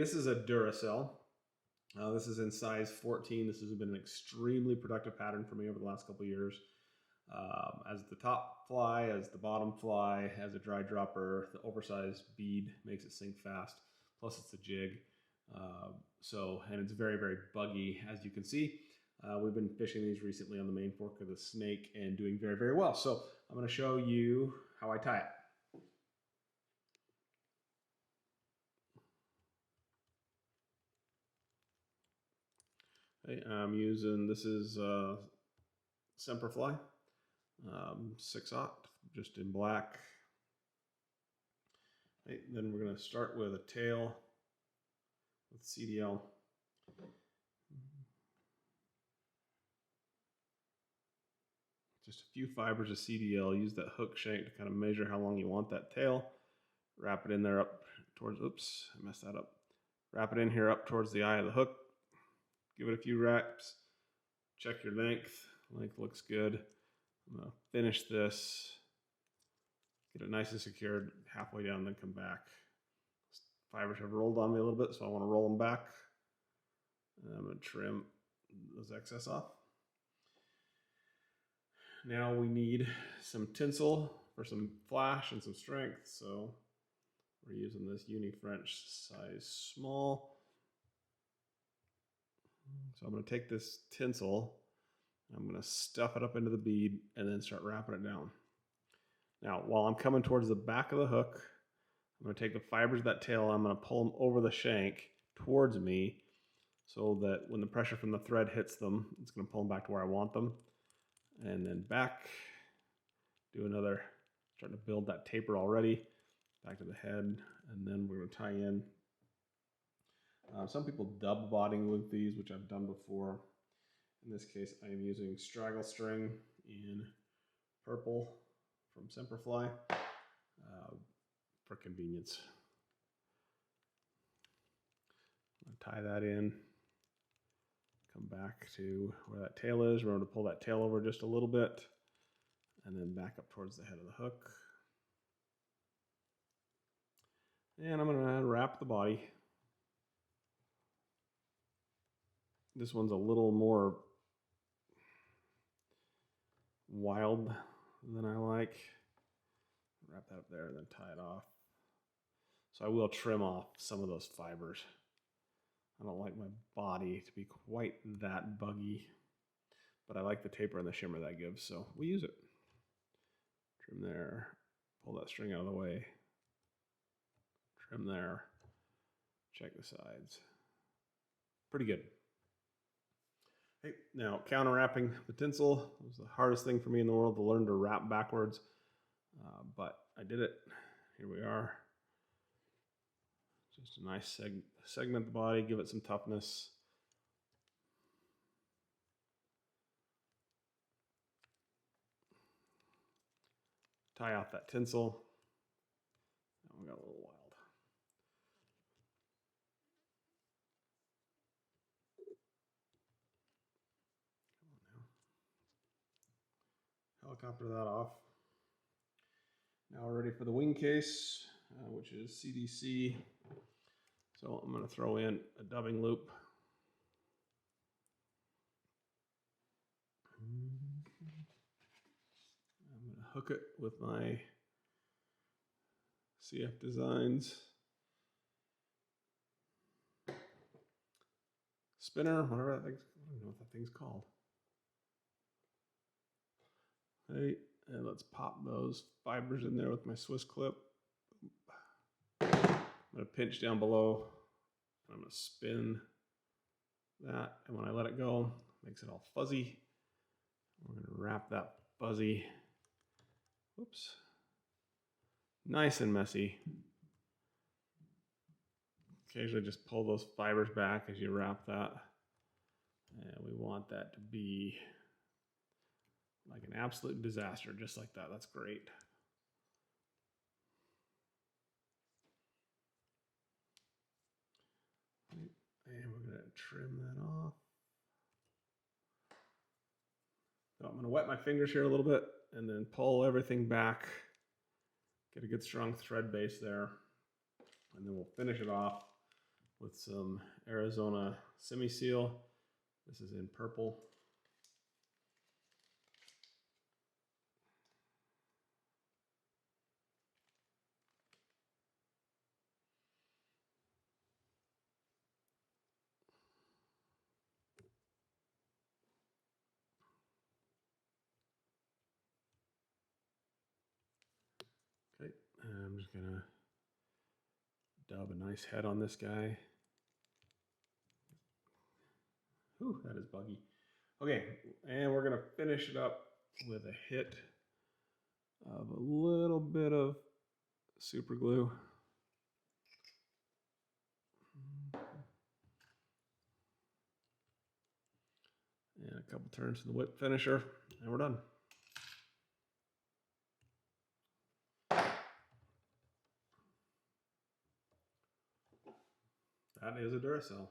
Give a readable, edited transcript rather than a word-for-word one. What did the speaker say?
this is a Duracell. This is in size 14. This has been an extremely productive pattern for me over the last couple of years. As the top fly, as the bottom fly, as a dry dropper, the oversized bead makes it sink fast. Plus it's a jig. And it's very, very buggy, as you can see. We've been fishing these recently on the main fork of the Snake and doing very, very well. So I'm going to show you how I tie it. Okay, I'm using, this is Semperfly, 6/0, just in black. Okay, then we're going to start with a tail with CDL. Just a few fibers of CDL. Use that hook shank to kind of measure how long you want that tail. Wrap it in there up towards, oops, I messed that up. Wrap it in here up towards the eye of the hook. Give it a few wraps. Check your length. Length looks good. I'm going to finish this. Get it nice and secured halfway down, then come back. Fibers have rolled on me a little bit, so I want to roll them back. And I'm going to trim those excess off. Now we need some tinsel for some flash and some strength. So we're using this Uni French size small. So I'm going to take this tinsel, I'm going to stuff it up into the bead and then start wrapping it down. Now, while I'm coming towards the back of the hook, I'm going to take the fibers of that tail, I'm going to pull them over the shank towards me so that when the pressure from the thread hits them, it's going to pull them back to where I want them. And then back, do another, starting to build that taper already, back to the head, and then we're going to tie in. Some people dub bodding with these, which I've done before. In this case, I am using straggle string in purple from Semperfly for convenience. I'm going to tie that in, come back to where that tail is. Remember to pull that tail over just a little bit, and then back up towards the head of the hook. And I'm going to wrap the body. This one's a little more wild than I like. Wrap that up there and then tie it off. So I will trim off some of those fibers. I don't like my body to be quite that buggy, but I like the taper and the shimmer that gives, so we use it. Trim there, pull that string out of the way. Trim there, check the sides. Pretty good. Okay, now counter wrapping the tinsel was the hardest thing for me in the world to learn to wrap backwards, but I did it. Here we are. Just a nice segment the body, give it some toughness. Tie off that tinsel. That one got a little wild. Helicopter that off. Now we're ready for the wing case, which is CDC. So I'm going to throw in a dubbing loop. I'm going to hook it with my CF Designs spinner, whatever that thing's, I don't know what that thing's called. Okay, and let's pop those fibers in there with my Swiss clip. I'm going to pinch down below. I'm going to spin that, and when I let it go, it makes it all fuzzy. We're going to wrap that fuzzy. Whoops. Nice and messy. Occasionally just pull those fibers back as you wrap that. And we want that to be like an absolute disaster, just like that. That's great. And we're going to trim that off. So I'm going to wet my fingers here a little bit and then pull everything back. Get a good strong thread base there. And then we'll finish it off with some Arizona semi-seal. This is in purple. Okay, and I'm just gonna dub a nice head on this guy. Whew, that is buggy. Okay, and we're gonna finish it up with a hit of a little bit of super glue. And a couple turns to the whip finisher, and we're done. That is a Duracell.